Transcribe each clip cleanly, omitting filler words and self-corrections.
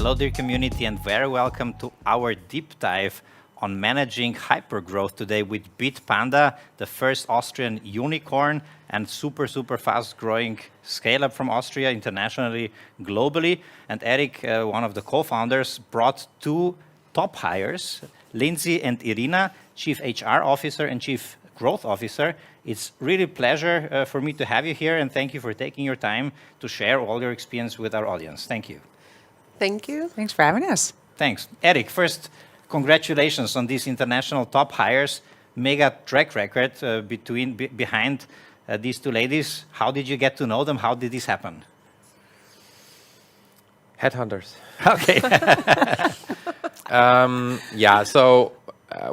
Hello, dear community, and very welcome to our deep dive on managing hypergrowth today with Bitpanda, the first Austrian unicorn and super fast growing scale-up from Austria internationally, globally. And Eric, one of the co-founders, brought two top hires, Lindsay and Irina, Chief HR Officer and Chief Growth Officer. It's really a pleasure for me to have you here, and thank you for taking your time to share all your experience with our audience. Thank you. Thank you. Thanks for having us. Thanks. Eric, first, congratulations on these international top hires. Mega track record behind these two ladies. How did you get to know them? How did this happen? Headhunters. Okay.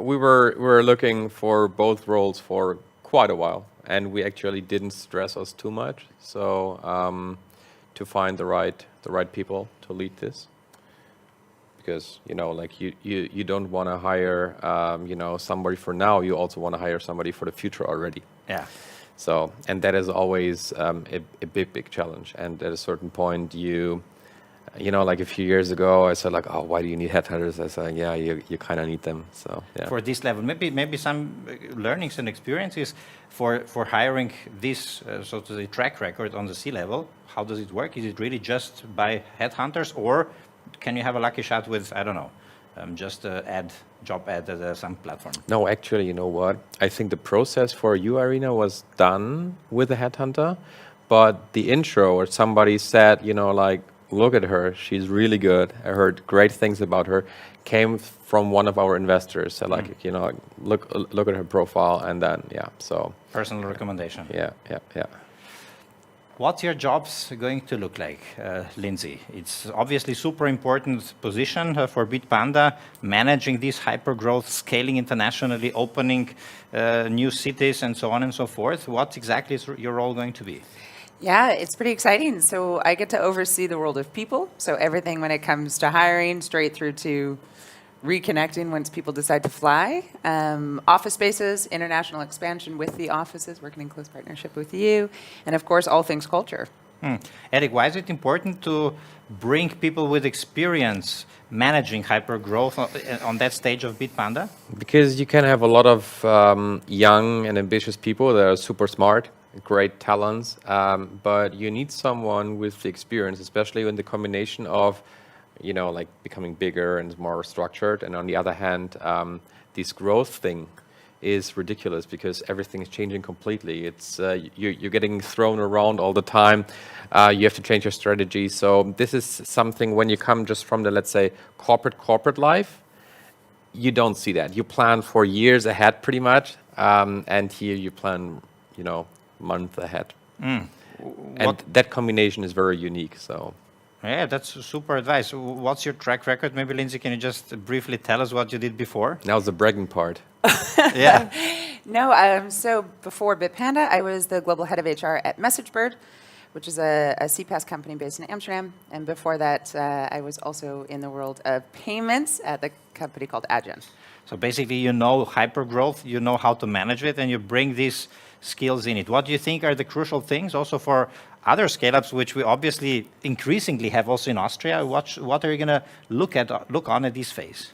We were looking for both roles for quite a while, and we actually didn't stress us too much. So to find the right people to lead this, because you don't want to hire somebody for now. You also want to hire somebody for the future already. Yeah. So, and that is always a big challenge. And at a certain point, like a few years ago, I said oh, why do you need headhunters? I said, yeah, you kind of need them. So yeah. For this level, maybe some learnings and experiences for hiring this so to say track record on the C-level. How does it work? Is it really just by headhunters, or can you have a lucky shot with, I don't know, just job ad at some platform? No, actually, you know what? I think the process for you, Irina, was done with a headhunter, but the intro or somebody said, look at her, she's really good. I heard great things about her. Came from one of our investors. So look at her profile, and then so personal recommendation. Yeah. What's your jobs going to look like, Lindsay? It's obviously super important position for Bitpanda, managing this hypergrowth, scaling internationally, opening new cities, and so on and so forth. What exactly is your role going to be? Yeah, it's pretty exciting. So I get to oversee the world of people. So everything when it comes to hiring, straight through to reconnecting once people decide to fly. Office spaces, international expansion with the offices, working in close partnership with you. And of course, all things culture. Eric, why is it important to bring people with experience managing hypergrowth on that stage of Bitpanda? Because you can have a lot of young and ambitious people that are super smart, great talents, but you need someone with the experience, especially in the combination of, becoming bigger and more structured. And on the other hand, this growth thing is ridiculous because everything is changing completely. It's you're getting thrown around all the time. You have to change your strategy. So this is something when you come just from the, let's say, corporate life, you don't see that. You plan for years ahead pretty much, and here you plan, month ahead. And that combination is very unique. So yeah, that's super advice. What's your track record? Maybe Lindsay, can you just briefly tell us what you did before? Now's the bragging part. Yeah. No, so before Bitpanda, I was the global head of HR at MessageBird, which is a CPaaS company based in Amsterdam. And before that, I was also in the world of payments at the company called Adyen. So basically, you know hypergrowth, you know how to manage it, and you bring these skills in it. What do you think are the crucial things also for other scale-ups, which we obviously increasingly have also in Austria? What are you going to look on at this phase?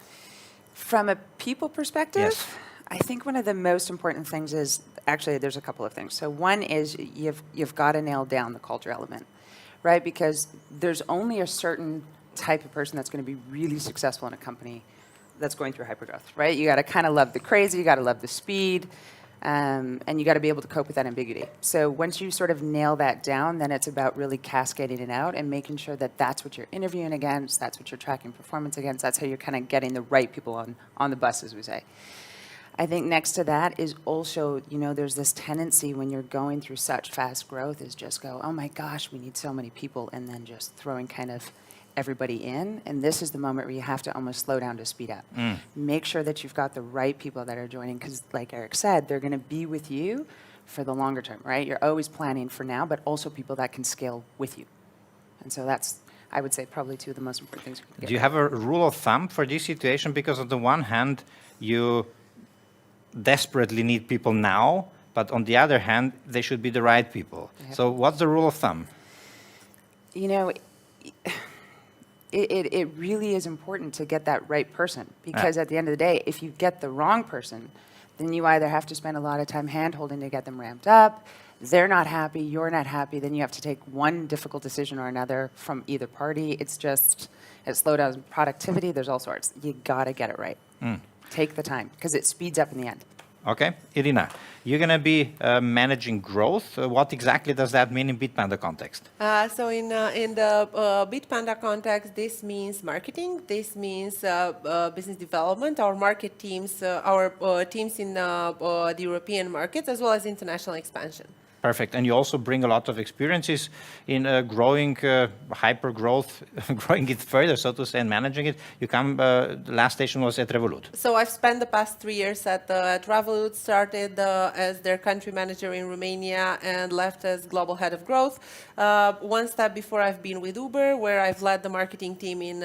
From a people perspective, Yes. I think one of the most important things is, actually there's a couple of things. So one is you've got to nail down the culture element, right? Because there's only a certain type of person that's going to be really successful in a company that's going through hypergrowth, right? You got to kind of love the crazy, you got to love the speed, and you got to be able to cope with that ambiguity. So once you sort of nail that down, then it's about really cascading it out and making sure that that's what you're interviewing against, that's what you're tracking performance against, that's how you're kind of getting the right people on the bus, as we say. I think next to that is also, there's this tendency when you're going through such fast growth is just go, oh my gosh, we need so many people, and then just throwing kind of everybody in. And this is the moment where you have to almost slow down to speed up. Make sure that you've got the right people that are joining, because like Eric said, they're going to be with you for the longer term, right? You're always planning for now, but also people that can scale with you. And so that's, I would say, probably two of the most important things. Do you have a rule of thumb for this situation? Because on the one hand, you desperately need people now, but on the other hand, they should be the right people. Yeah. So what's the rule of thumb? it really is important to get that right person, because at the end of the day, if you get the wrong person, then you either have to spend a lot of time hand-holding to get them ramped up, they're not happy, you're not happy, then you have to take one difficult decision or another from either party. It's just, it slows down productivity, there's all sorts. You gotta get it right. Take the time, because it speeds up in the end. Okay, Irina, you're going to be managing growth. What exactly does that mean in Bitpanda context? So in the Bitpanda context, this means marketing. This means business development. Our market teams, our teams in the European markets, as well as international expansion. Perfect. And you also bring a lot of experiences in growing hyper growth, growing it further, so to say, and managing it. You come, the last station was at Revolut. So I've spent the past 3 years at Revolut, started as their country manager in Romania and left as global head of growth. One step before, I've been with Uber, where I've led the marketing team in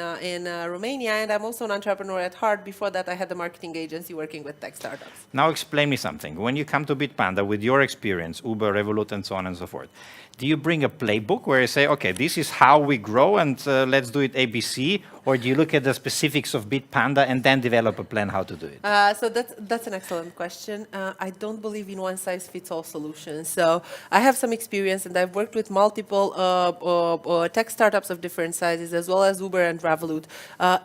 Romania, and I'm also an entrepreneur at heart. Before that, I had the marketing agency working with tech startups. Now explain me something. When you come to Bitpanda with your experience, Uber, Revolut, and so on and so forth, do you bring a playbook where you say, okay, this is how we grow and let's do it ABC, or do you look at the specifics of Bitpanda and then develop a plan how to do it? So that's an excellent question. I don't believe in one-size-fits-all solutions. So I have some experience, and I've worked with multiple tech startups of different sizes, as well as Uber and Revolut.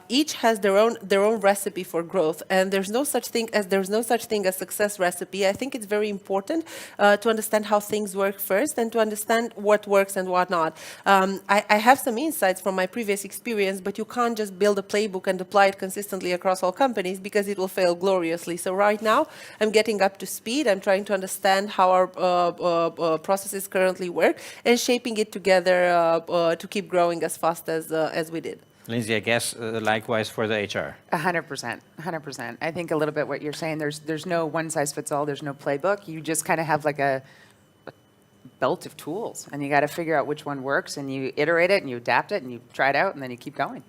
Each has their own recipe for growth, and there's no such thing as success recipe. I think it's very important to understand how things work first, and to understand what works and what not. I have some insights from my previous experience, but you can't just build a playbook and apply it consistently across all companies, because it will fail gloriously. So right now, I'm getting up to speed. I'm trying to understand how our processes currently work, and shaping it together to keep growing as fast as we did. Lindsay, I guess likewise for the HR. 100%, 100%. I think a little bit what you're saying, there's no one-size-fits-all, there's no playbook. You just kind of have like a belt of tools, and you got to figure out which one works, and you iterate it, and you adapt it, and you try it out, and then you keep going.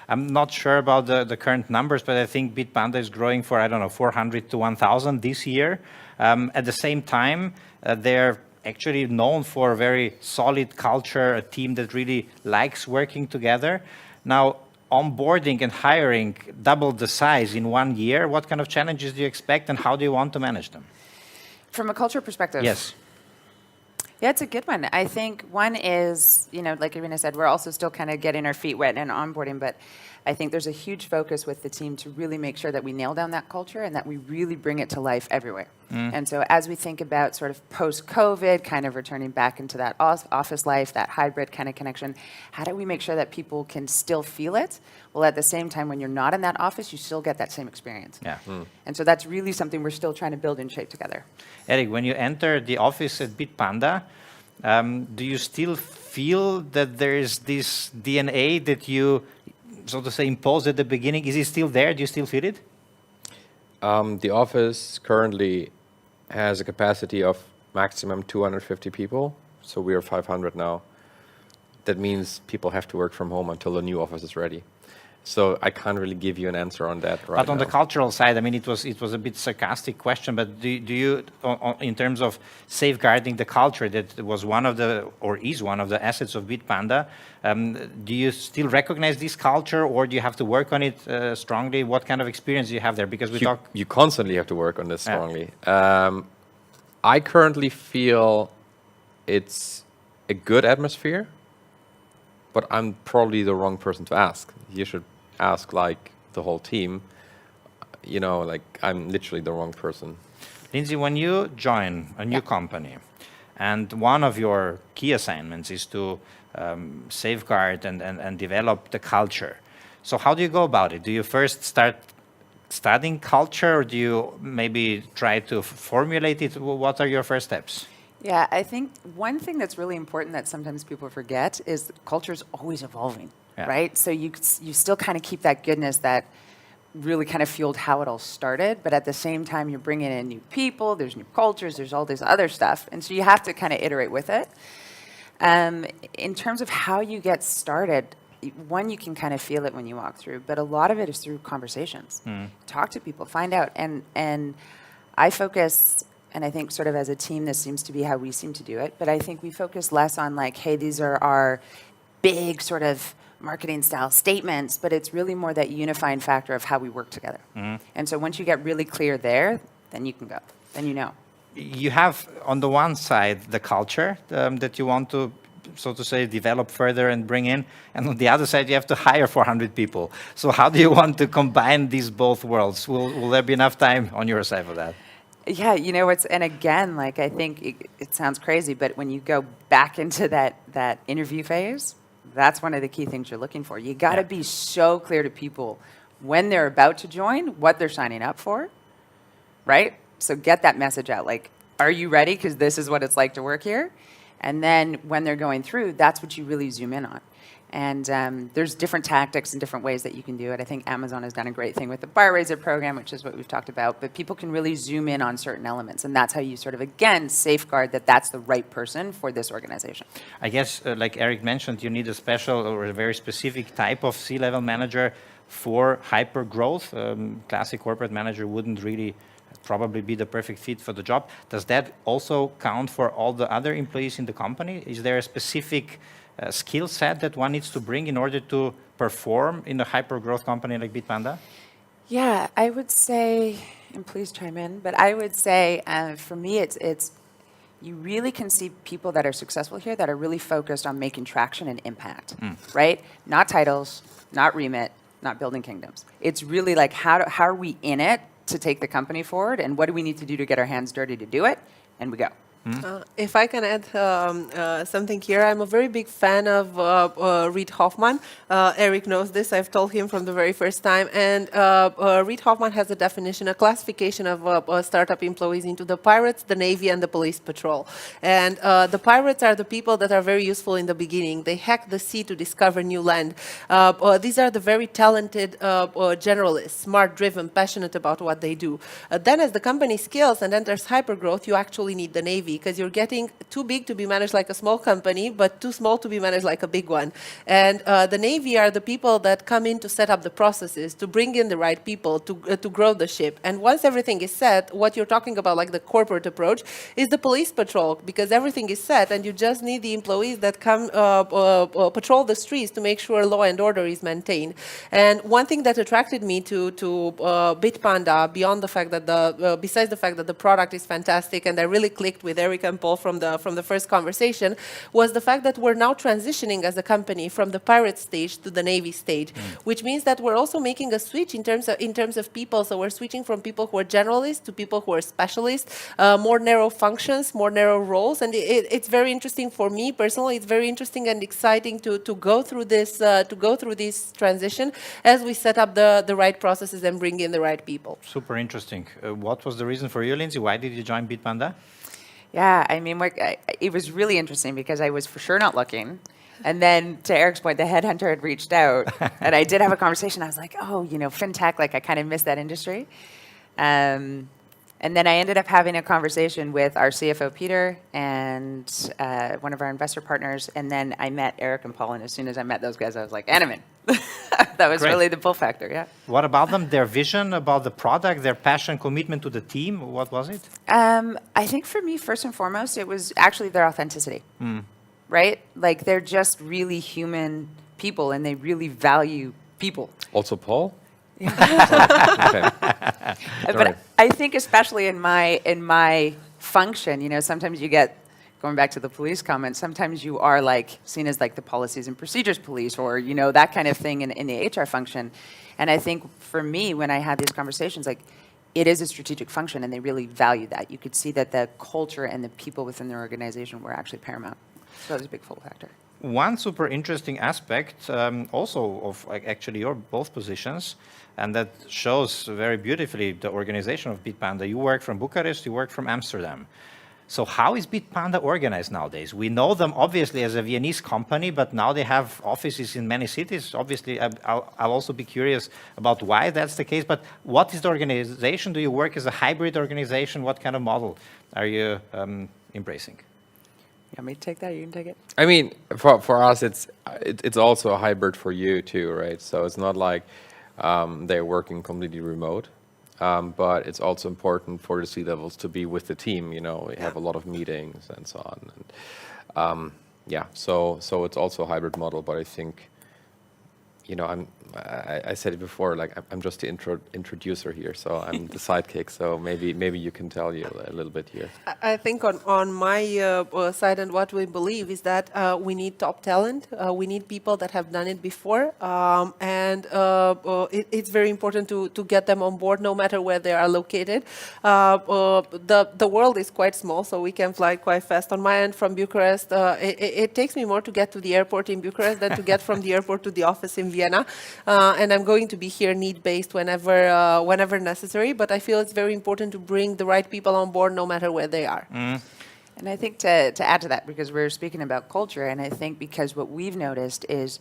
I'm not sure about the current numbers, but I think Bitpanda is growing for, I don't know, 400 to 1,000 this year. At the same time, they're actually known for a very solid culture, a team that really likes working together. Now, onboarding and hiring doubled the size in 1 year. What kind of challenges do you expect, and how do you want to manage them? From a culture perspective? Yes. Yeah, it's a good one. I think one is, like Irina said, we're also still kind of getting our feet wet and onboarding, but I think there's a huge focus with the team to really make sure that we nail down that culture and that we really bring it to life everywhere. And so as we think about sort of post-COVID, kind of returning back into that office life, that hybrid kind of connection, how do we make sure that people can still feel it? Well, at the same time, when you're not in that office, you still get that same experience. Yeah. And so that's really something we're still trying to build and shape together. Eric, when you enter the office at Bitpanda, do you still feel that there is this DNA that you, so to say, imposed at the beginning? Is it still there? Do you still feel it? The office currently has a capacity of maximum 250 people, so we are 500 now. That means people have to work from home until the new office is ready. So I can't really give you an answer on that right now. But on the cultural side, I mean, it was a bit sarcastic question, but do you, in terms of safeguarding the culture, that was one of the, or is one of the assets of Bitpanda, do you still recognize this culture, or do you have to work on it strongly? What kind of experience do you have there? Because you constantly have to work on this strongly. I currently feel it's a good atmosphere, but I'm probably the wrong person to ask. You should ask like the whole team. Like I'm literally the wrong person. Lindsay, when you join a new company, and one of your key assignments is to safeguard and develop the culture. So how do you go about it? Do you first start studying culture, or do you maybe try to formulate it? What are your first steps? Yeah, I think one thing that's really important that sometimes people forget is culture is always evolving, right? So you still kind of keep that goodness that really kind of fueled how it all started, but at the same time, you're bringing in new people, there's new cultures, there's all this other stuff, and so you have to kind of iterate with it. In terms of how you get started, one, you can kind of feel it when you walk through, but a lot of it is through conversations. Talk to people, find out, and I focus. And I think sort of as a team, this seems to be how we seem to do it. But I think we focus less on like, hey, these are our big sort of marketing style statements, but it's really more that unifying factor of how we work together. And so once you get really clear there, then you can go, then you know. You have, on the one side, the culture that you want to, so to say, develop further and bring in, and on the other side, you have to hire 400 people. So how do you want to combine these both worlds? Will there be enough time on your side for that? Yeah, you know, and again, like, I think it sounds crazy, but when you go back into that interview phase, that's one of the key things you're looking for. You got to be so clear to people when they're about to join, what they're signing up for, right? So get that message out, like, are you ready? Because this is what it's like to work here. And then when they're going through, that's what you really zoom in on. And there's different tactics and different ways that you can do it. I think Amazon has done a great thing with the bar raiser program, which is what we've talked about. But people can really zoom in on certain elements. And that's how you sort of, again, safeguard that that's the right person for this organization. I guess, like Eric mentioned, you need a special or a very specific type of C-level manager for hyper-growth. Classic corporate manager wouldn't really probably be the perfect fit for the job. Does that also count for all the other employees in the company? Is there a specific skill set that one needs to bring in order to perform in a hyper-growth company like Bitpanda? Yeah, I would say, and please chime in, but I would say for me, it's you really can see people that are successful here that are really focused on making traction and impact, right? Not titles, not remit, not building kingdoms. It's really like how are we in it to take the company forward, and what do we need to do to get our hands dirty to do it, and we go. If I can add something here, I'm a very big fan of Reid Hoffman. Eric knows this. I've told him from the very first time. And Reid Hoffman has a definition, a classification of startup employees into the pirates, the Navy, and the police patrol. And the pirates are the people that are very useful in the beginning. They hack the sea to discover new land. These are the very talented generalists, smart, driven, passionate about what they do. Then as the company scales and enters hypergrowth, you actually need the Navy, because you're getting too big to be managed like a small company, but too small to be managed like a big one. And the Navy are the people that come in to set up the processes, to bring in the right people, to grow the ship. And once everything is set, what you're talking about, like the corporate approach, is the police patrol, because everything is set, and you just need the employees that come patrol the streets to make sure law and order is maintained. And one thing that attracted me to Bitpanda, beyond the fact that besides the fact that the product is fantastic, and I really clicked with Eric and Paul from the first conversation, was the fact that we're now transitioning as a company from the pirate stage to the Navy stage, which means that we're also making a switch in terms of people. So we're switching from people who are generalists to people who are specialists, more narrow functions, more narrow roles, and it's very interesting for me personally. It's very interesting and exciting to go through this transition as we set up the right processes and bring in the right people. Super interesting. What was the reason for you, Lindsay? Why did you join Bitpanda? Yeah, I mean, it was really interesting because I was for sure not looking. And then to Eric's point, the headhunter had reached out and I did have a conversation. I was like, oh, fintech, like I kind of miss that industry. And then I ended up having a conversation with our CFO, Peter, and one of our investor partners. And then I met Eric and Paul. And as soon as I met those guys, I was like, and I'm in. That was really the pull factor, yeah. What about them? Their vision about the product, their passion, commitment to the team? What was it? I think for me, first and foremost, it was actually their authenticity, right? Like they're just really human people and they really value people. Also Paul? But I think especially in my function, sometimes you get, going back to the police comment, sometimes you are like seen as like the policies and procedures police or, that kind of thing in the HR function. And I think for me, when I had these conversations, like it is a strategic function and they really value that. You could see that the culture and the people within the organization were actually paramount. So that was a big pull factor. One super interesting aspect also of actually your both positions, and that shows very beautifully the organization of Bitpanda. You work from Bucharest, you work from Amsterdam. So how is Bitpanda organized nowadays? We know them obviously as a Viennese company, but now they have offices in many cities. Obviously, I'll also be curious about why that's the case, but what is the organization? Do you work as a hybrid organization? What kind of model are you embracing? You want me to take that? You can take it. I mean, for us, it's also a hybrid for you too, right? So it's not like they're working completely remote. But it's also important for the C-levels to be with the team. We have a lot of meetings and so on. And, so it's also a hybrid model. But I think I said it before, like I'm just the introducer here, so I'm the sidekick. So maybe you can tell you a little bit here. I think on my side and what we believe is that we need top talent. We need people that have done it before, and it's very important to get them on board, no matter where they are located. The world is quite small, so we can fly quite fast. On my end, from Bucharest, it takes me more to get to the airport in Bucharest than to get from the airport to the office in Vienna. And I'm going to be here need-based whenever necessary. But I feel it's very important to bring the right people on board, no matter where they are. And I think to add to that, because we're speaking about culture, and I think because what we've noticed is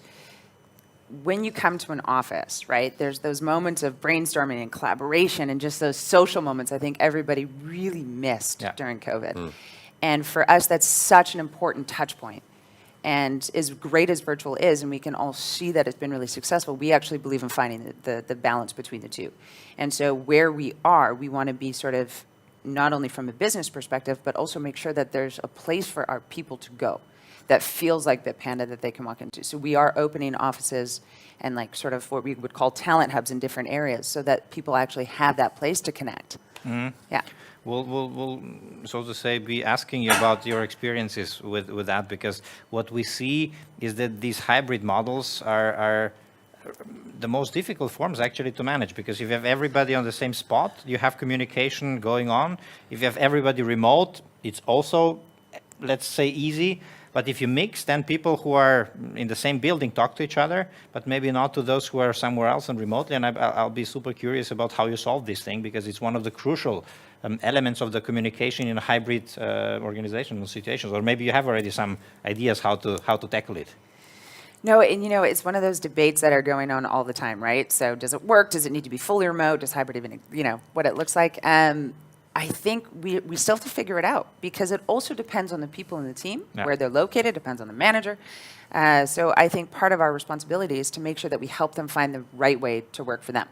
when you come to an office, right, there's those moments of brainstorming and collaboration and just those social moments I think everybody really missed during COVID. And for us, that's such an important touch point. And as great as virtual is, and we can all see that it's been really successful, we actually believe in finding the balance between the two. And so where we are, we want to be sort of not only from a business perspective, but also make sure that there's a place for our people to go that feels like Bitpanda that they can walk into. So we are opening offices and like sort of what we would call talent hubs in different areas so that people actually have that place to connect. Yeah. We'll, so to say, be asking you about your experiences with that, because what we see is that these hybrid models are the most difficult forms actually to manage, because if you have everybody on the same spot, you have communication going on. If you have everybody remote, it's also, let's say, easy. But if you mix, then people who are in the same building talk to each other, but maybe not to those who are somewhere else and remotely. And I'll be super curious about how you solve this thing, because it's one of the crucial elements of the communication in a hybrid organizational situations. Or maybe you have already some ideas how to tackle it. No, and it's one of those debates that are going on all the time, right? So does it work? Does it need to be fully remote? Does hybrid even, what it looks like? I think we still have to figure it out, because it also depends on the people in the team, where they're located, depends on the manager. So I think part of our responsibility is to make sure that we help them find the right way to work for them,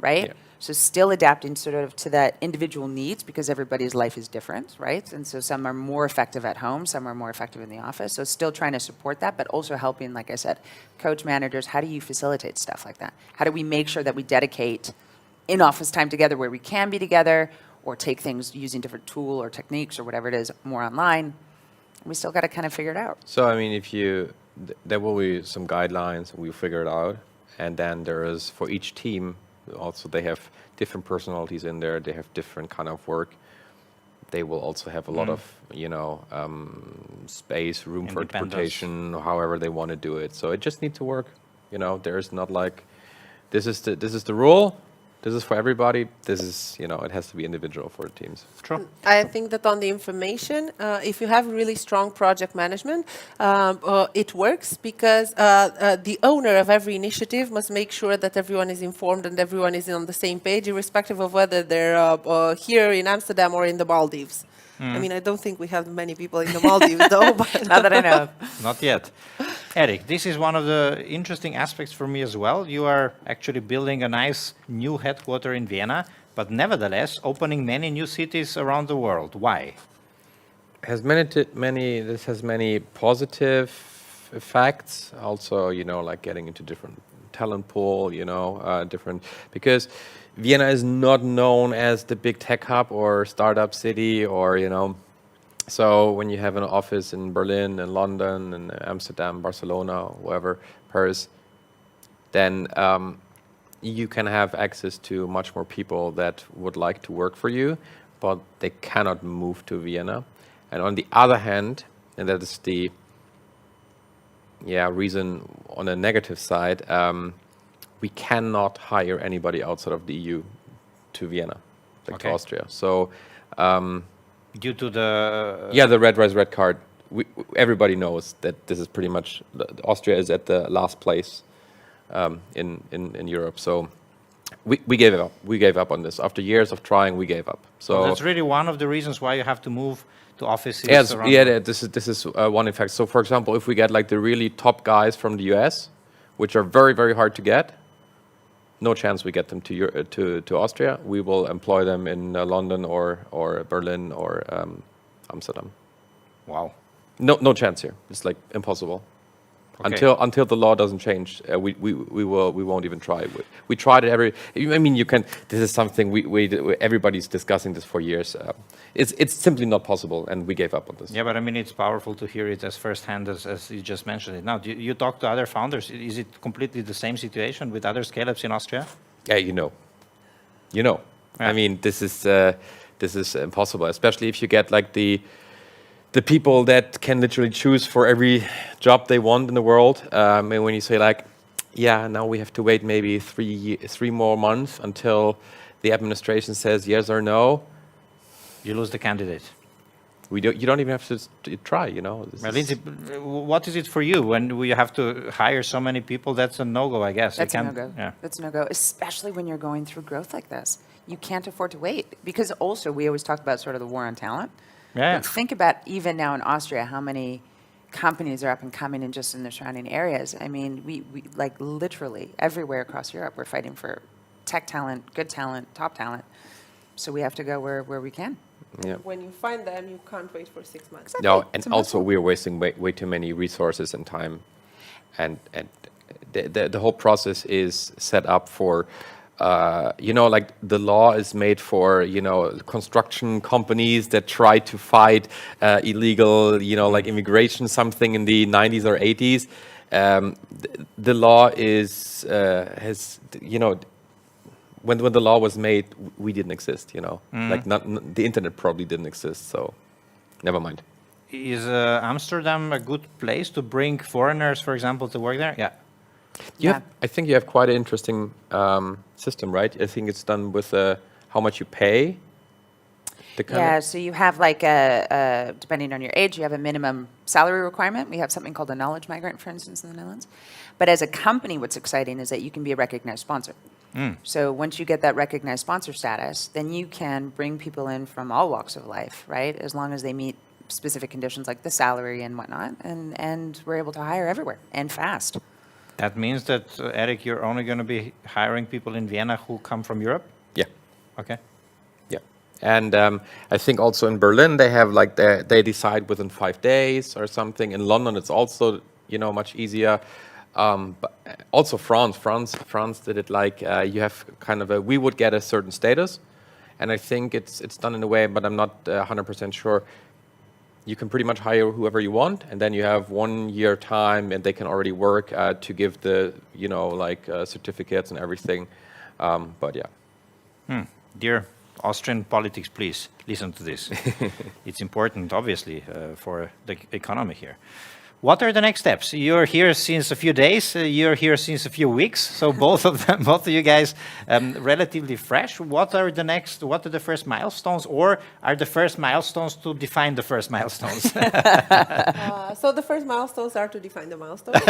right? Yeah. So still adapting sort of to that individual needs, because everybody's life is different, right? And so some are more effective at home, some are more effective in the office. So still trying to support that, but also helping, like I said, coach managers, how do you facilitate stuff like that? How do we make sure that we dedicate in-office time together where we can be together, or take things using different tool or techniques or whatever it is more online? We still got to kind of figure it out. So, I mean, there will be some guidelines, we'll figure it out. And then there is, for each team, also they have different personalities in there, they have different kind of work. They will also have a lot of, space, room for interpretation, however they want to do it. So it just needs to work. There's not like, this is the rule. This is for everybody. This is, it has to be individual for the teams. True. I think that on the information, if you have really strong project management, it works, because the owner of every initiative must make sure that everyone is informed and everyone is on the same page, irrespective of whether they're here in Amsterdam or in the Maldives. I mean, I don't think we have many people in the Maldives, though. But not that I know of. Not yet. Eric, this is one of the interesting aspects for me as well. You are actually building a nice new headquarter in Vienna, but nevertheless opening many new cities around the world. Why? This has many positive effects. Also, like getting into different talent pool, because Vienna is not known as the big tech hub or startup city, or, so when you have an office in Berlin and London and Amsterdam, Barcelona, wherever, Paris, then you can have access to much more people that would like to work for you, but they cannot move to Vienna. And on the other hand, and that is the reason on the negative side, we cannot hire anybody outside of the EU to Vienna, like to Austria. So due to the the red card, everybody knows that this is pretty much Austria is at the last place in Europe. So we gave up. We gave up on this after years of trying. We gave up. So that's really one of the reasons why you have to move to offices. This is one effect. So for example, if we get like the really top guys from the US, which are very, very hard to get, no chance we get them to Austria. We will employ them in London or Berlin or Amsterdam. Wow. No chance here. It's like impossible. Until the law doesn't change, we won't even try. We tried it I mean, you can. This is something everybody's discussing this for years. It's simply not possible, and we gave up on this. Yeah, but I mean, it's powerful to hear it as firsthand as you just mentioned it. Now, you talk to other founders. Is it completely the same situation with other scale-ups in Austria? Yeah, you know. Yeah. I mean, this is impossible, especially if you get like the people that can literally choose for every job they want in the world. And when you say like, yeah, now we have to wait maybe 3 more months until the administration says yes or no, you lose the candidate. You don't even have to try, Lindsay, what is it for you when you have to hire so many people? That's a no-go, I guess. That's a no-go. Yeah. That's a no-go, especially when you're going through growth like this. You can't afford to wait, because also we always talk about sort of the war on talent. Yeah. But think about even now in Austria, how many companies are up and coming in just in the surrounding areas. I mean, we like literally everywhere across Europe, we're fighting for tech talent, good talent, top talent. So we have to go where we can. Yeah. When you find them, you can't wait for 6 months. Exactly. No, and also we're wasting way too many resources and time, and the whole process is set up for, like the law is made for construction companies that try to fight illegal, like immigration, something in the 90s or 80s. The law has when the law was made, we didn't exist, like the internet probably didn't exist, so never mind. Is Amsterdam a good place to bring foreigners, for example, to work there? Yeah. I think you have quite an interesting system, right? I think it's done with how much you pay. So you have like depending on your age, you have a minimum salary requirement. We have something called a knowledge migrant, for instance, in the Netherlands. But as a company, what's exciting is that you can be a recognized sponsor. So once you get that recognized sponsor status, then you can bring people in from all walks of life, right? As long as they meet specific conditions like the salary and whatnot, and we're able to hire everywhere and fast. That means that, Eric, you're only going to be hiring people in Vienna who come from Europe? Yeah. Okay. Yeah. And I think also in Berlin, they have like they decide within 5 days or something. In London, it's also, much easier. But also France did it like you have kind of we would get a certain status, and I think it's done in a way, but I'm not 100% sure. You can pretty much hire whoever you want, and then you have 1 year time, and they can already work to give the certificates and everything. But yeah. Dear Austrian politics, please listen to this. It's important, obviously, for the economy here. What are the next steps? You're here since a few days. You're here since a few weeks. So both of you guys, relatively fresh. What are the first milestones, or are the first milestones to define the first milestones? So the first milestones are to define the milestones.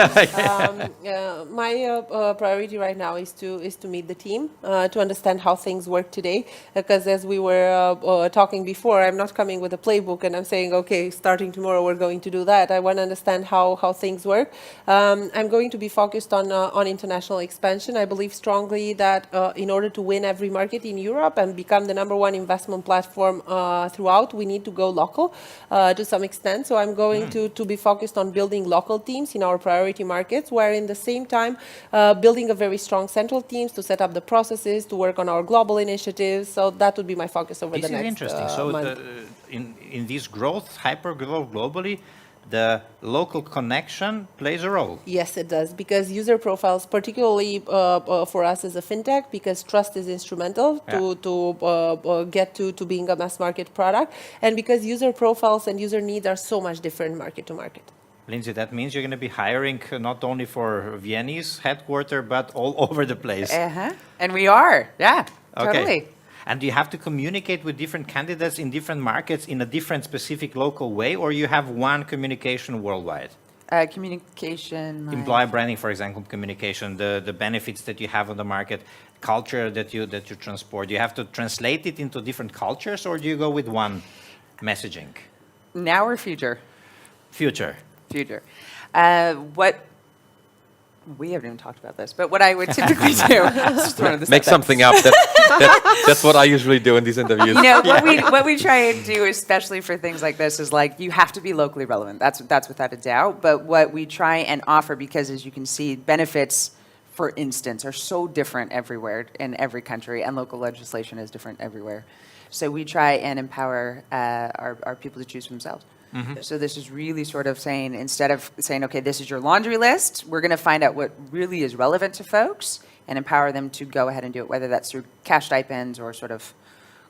My priority right now is to meet the team, to understand how things work today. Because as we were talking before, I'm not coming with a playbook and I'm saying, okay, starting tomorrow we're going to do that. I want to understand how things work. I'm going to be focused on international expansion. I believe strongly that in order to win every market in Europe and become the #1 investment platform throughout, we need to go local to some extent. So I'm going to be focused on building local teams in our priority markets, where in the same time building a very strong central teams to set up the processes, to work on our global initiatives. So that would be my focus over the next month. This is interesting. So in this growth, hyper-growth globally, the local connection plays a role. Yes, it does, because user profiles, particularly for us as a fintech, because trust is instrumental to get to being a mass market product, and because user profiles and user needs are so much different market to market. Lindsay, that means you're going to be hiring not only for Vienna's headquarter, but all over the place. And we are, totally. Okay. And do you have to communicate with different candidates in different markets in a different specific local way, or you have one communication worldwide? Communication. Employer branding, for example, communication, the benefits that you have on the market, culture that you transport. Do you have to translate it into different cultures, or do you go with one messaging? Now or future? Future. Future. We haven't even talked about this, but what I would typically do, just throwing this Make out there. something up. That's what I usually do in these interviews. You know, what we try and do, especially for things like this, is like you have to be locally relevant. That's without a doubt. But what we try and offer, because as you can see, benefits, for instance, are so different everywhere in every country, and local legislation is different everywhere. So we try and empower our people to choose for themselves. So this is really sort of saying, instead of saying, okay, this is your laundry list, we're going to find out what really is relevant to folks and empower them to go ahead and do it, whether that's through cash stipends or sort of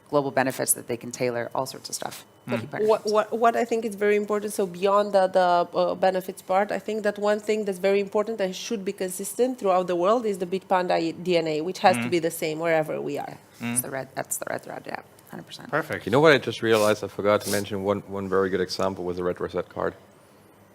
global benefits that they can tailor, all sorts of stuff. What I think is very important, so beyond the benefits part, I think that one thing that's very important and should be consistent throughout the world is the Bitpanda DNA, which has to be the same wherever we are. That's the red thread, yeah, 100%. Perfect. You know what I just realized? I forgot to mention one very good example with the red rosette card.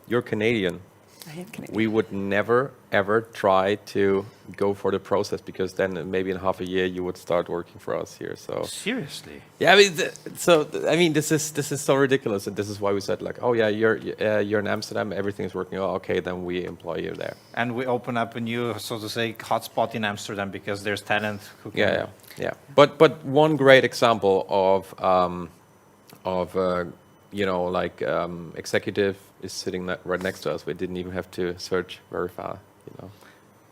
You're Canadian. I am Canadian. We would never, ever try to go for the process, because then maybe in half a year you would start working for us here. So Seriously? yeah, I mean, this is so ridiculous, and this is why we said, like, oh yeah, you're in Amsterdam, everything is working. Oh, okay, then we employ you there. And we open up a new, so to say, hotspot in Amsterdam because there's talent who can... Yeah. But one great example of executive is sitting right next to us. We didn't even have to search very far, you know.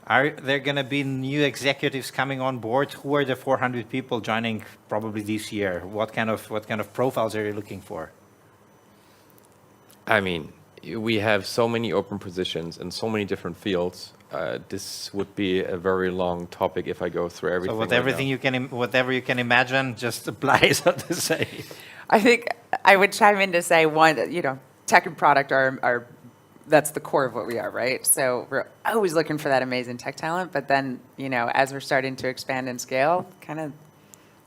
Are there going to be new executives coming on board? Who are the 400 people joining probably this year? What kind of profiles are you looking for? I mean, we have so many open positions in so many different fields. This would be a very long topic if I go through everything. So whatever you can imagine, just apply, so to say. I think I would chime in to say, one, you know, tech and product are that's the core of what we are, right? So we're always looking for that amazing tech talent, but then, you know, as we're starting to expand and scale, kind of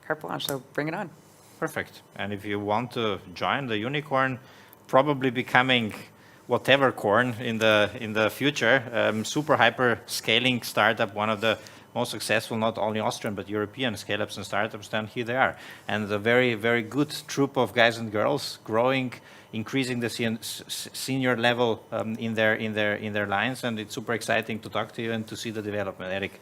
carte blanche, so bring it on. Perfect. And if you want to join the unicorn, probably becoming whatever corn in the future, super hyper scaling startup, one of the most successful, not only Austrian, but European scale-ups and startups, then here they are. And a very, very good troop of guys and girls growing, increasing the senior level in their lines, and it's super exciting to talk to you and to see the development. Eric,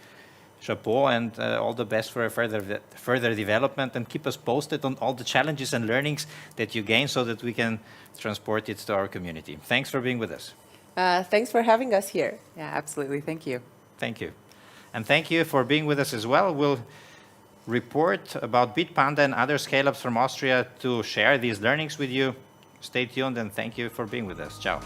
chapeau, and all the best for further development, and keep us posted on all the challenges and learnings that you gain so that we can transport it to our community. Thanks for being with us. Thanks for having us here. Yeah, absolutely. Thank you. Thank you. And thank you for being with us as well. We'll report about Bitpanda and other scale-ups from Austria to share these learnings with you. Stay tuned, and thank you for being with us. Ciao.